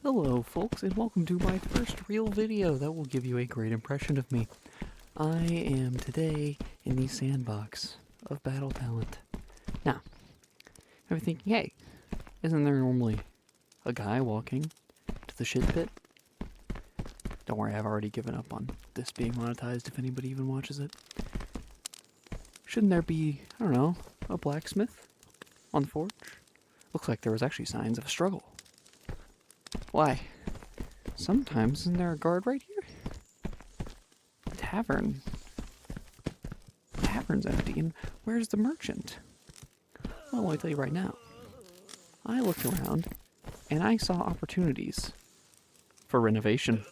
Hello folks, and welcome to my first real video that will give you a great impression of me. I am today in the sandbox of Battle Talent. Now, you're thinking, hey, isn't there normally a guy walking to the shit pit? Don't worry, I've already given up on this being monetized if anybody even watches it. Shouldn't there be, I don't know, a blacksmith on the forge? Looks like there was actually signs of a struggle. Why? Sometimes isn't there a guard right here? Tavern. Tavern's empty, and where's the merchant? Well, let me tell you right now. I looked around, and I saw opportunities for renovation.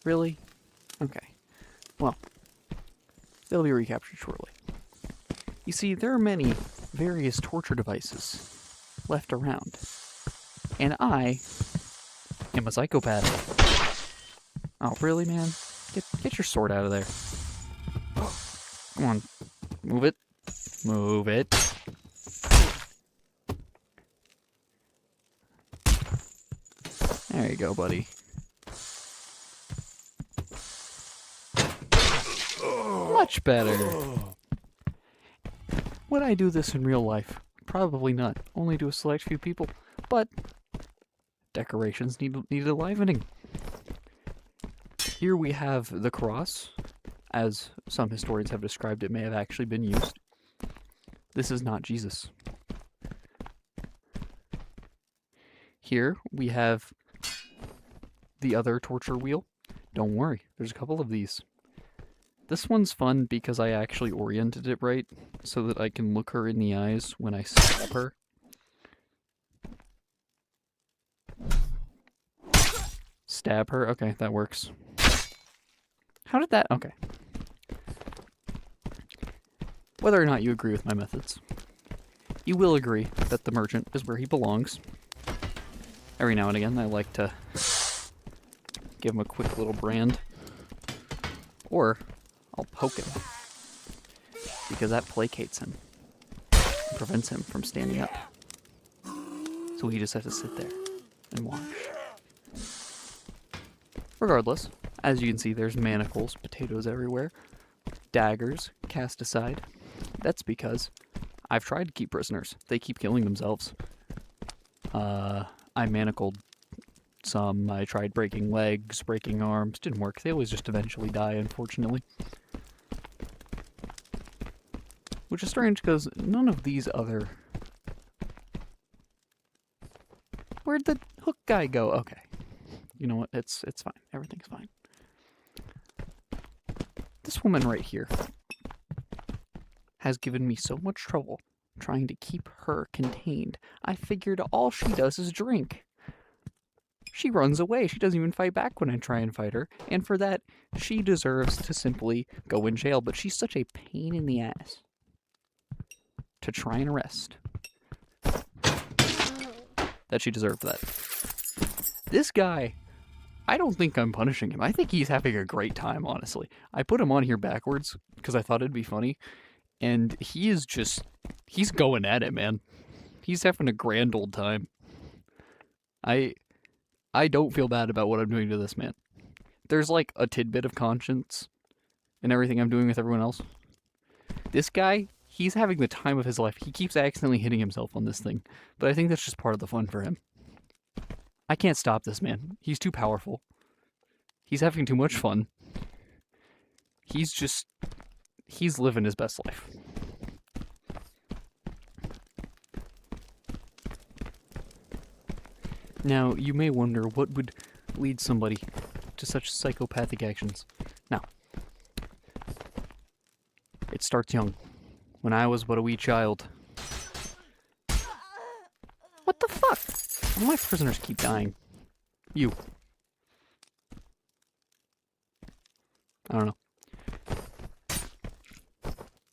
Really? Okay. Well, they'll be recaptured shortly. You see, there are many various torture devices left around, and I am a psychopath. Oh, really, man? Get your sword out of there. Come on. Move it. Move it. There you go, buddy. Much better. Would I do this in real life? Probably not. Only to a select few people. But decorations need livening. Here we have the cross. As some historians have described, it may have actually been used. This is not Jesus. Here we have the other torture wheel. Don't worry, there's a couple of these. This one's fun because I actually oriented it right so that I can look her in the eyes when I stab her. Stab her? Okay, that works. How did that? Okay. Whether or not you agree with my methods, you will agree that the merchant is where he belongs. Every now and again, I like to give him a quick little brand. Or I'll poke him, because that placates him and prevents him from standing up. So he just has to sit there and watch. Regardless, as you can see, there's manacles, potatoes everywhere, daggers cast aside. That's because I've tried to keep prisoners. They keep killing themselves. I manacled some. I tried breaking legs, breaking arms. Didn't work. They always just eventually die, unfortunately. Which is strange because none of these other... Where'd the hook guy go? Okay. You know what? It's fine. Everything's fine. This woman right here has given me so much trouble trying to keep her contained. I figured all she does is drink. She runs away. She doesn't even fight back when I try and fight her. And for that, she deserves to simply go in jail. But she's such a pain in the ass to try and arrest that she deserved that. This guy, I don't think I'm punishing him. I think he's having a great time, honestly. I put him on here backwards because I thought it'd be funny. And he is just, he's going at it, man. He's having a grand old time. I don't feel bad about what I'm doing to this man. There's like a tidbit of conscience in everything I'm doing with everyone else. This guy, he's having the time of his life. He keeps accidentally hitting himself on this thing. But I think that's just part of the fun for him. I can't stop this man. He's too powerful. He's having too much fun. He's living his best life. Now, you may wonder what would lead somebody to such psychopathic actions. Now, it starts young. When I was but a wee child. What the fuck? All my prisoners keep dying. You. I don't know.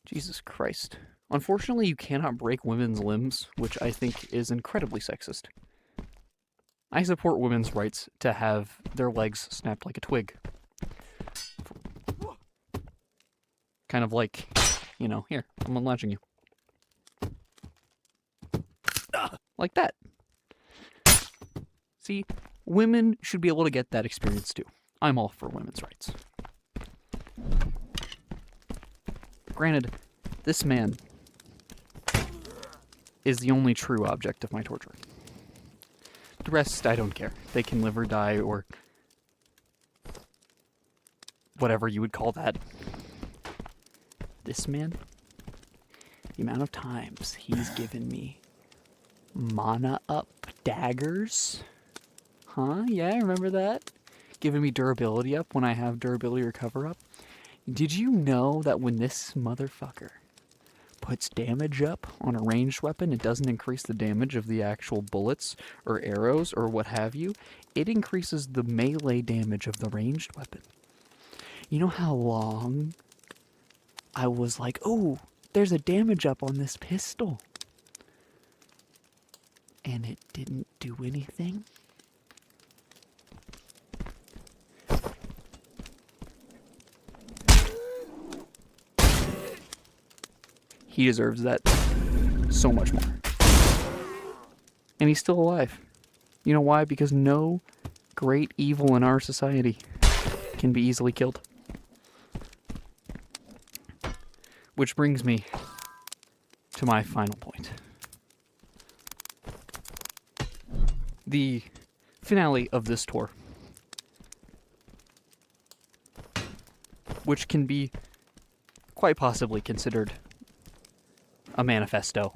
Jesus Christ. Unfortunately, you cannot break women's limbs, which I think is incredibly sexist. I support women's rights to have their legs snapped like a twig. Kind of like, you know, here, I'm unlatching you. Like that. See, women should be able to get that experience too. I'm all for women's rights. Granted, this man is the only true object of my torture. The rest, I don't care. They can live or die, or whatever you would call that. This man, the amount of times he's given me mana up daggers. Huh? Yeah, remember that? Giving me durability up when I have durability recover up. Did you know that when this motherfucker puts damage up on a ranged weapon, it doesn't increase the damage of the actual bullets or arrows or what have you? It increases the melee damage of the ranged weapon. You know how long I was like, oh, there's a damage up on this pistol. And it didn't do anything? He deserves that so much more. And he's still alive. You know why? Because no great evil in our society can be easily killed. Which brings me to my final point. The finale of this tour, which can be quite possibly considered a manifesto.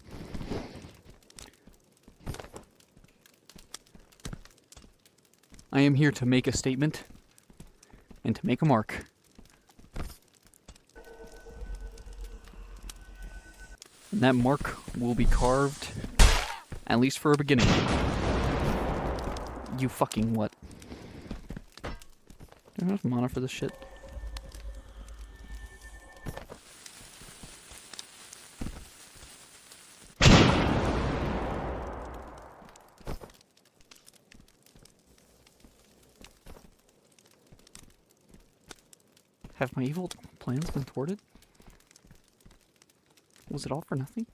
I am here to make a statement and to make a mark. And that mark will be carved, at least for a beginning. You fucking what? Do I have enough mana for this shit? Have my evil plans been thwarted? Was it all for nothing?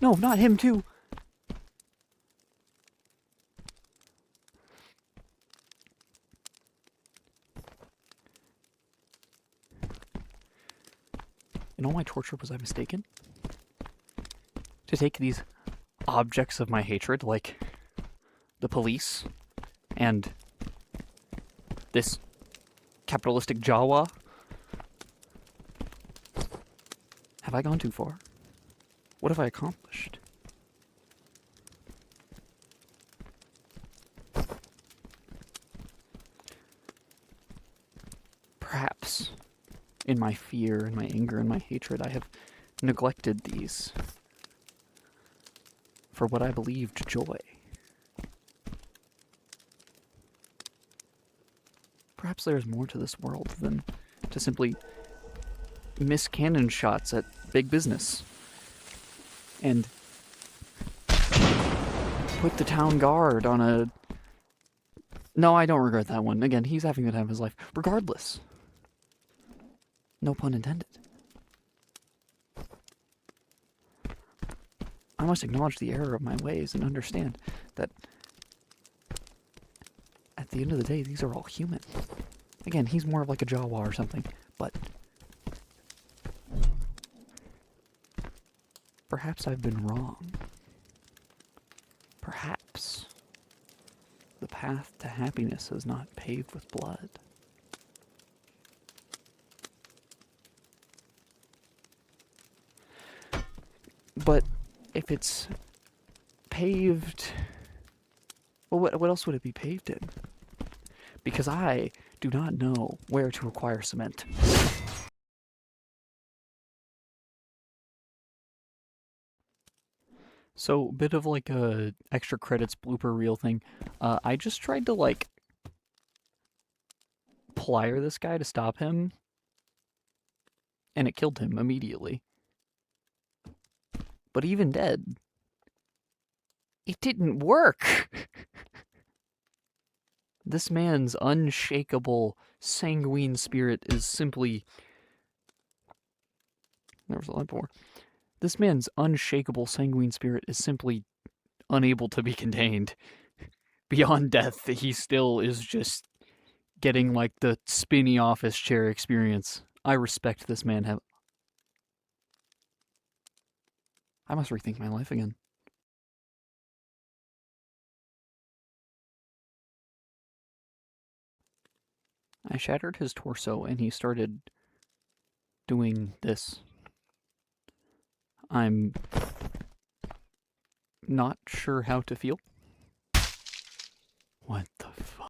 No, not him too! In all my torture, was I mistaken? To take these objects of my hatred, like the police and this capitalistic Jawa? Have I gone too far? What have I accomplished? Perhaps, in my fear and my anger and my hatred, I have neglected these for what I believed joy. Perhaps there's more to this world than to simply miss cannon shots at big business and put the town guard on a... No, I don't regret that one. Again, he's having the time of his life. Regardless. No pun intended. I must acknowledge the error of my ways and understand that at the end of the day, these are all human. Again, he's more of like a Jawa or something, but perhaps I've been wrong. Perhaps the path to happiness is not paved with blood. But if it's paved... Well, what else would it be paved in? Because I do not know where to acquire cement. So, bit of like a extra credits blooper reel thing. I just tried to like plier this guy to stop him, and it killed him immediately. But even dead, it didn't work! This man's unshakable, sanguine spirit is simply... There was a lot more. This man's unshakable sanguine spirit is simply unable to be contained. Beyond death, he still is just getting like the spinny office chair experience. I respect this man. I must rethink my life again. I shattered his torso and he started doing this. I'm not sure how to feel.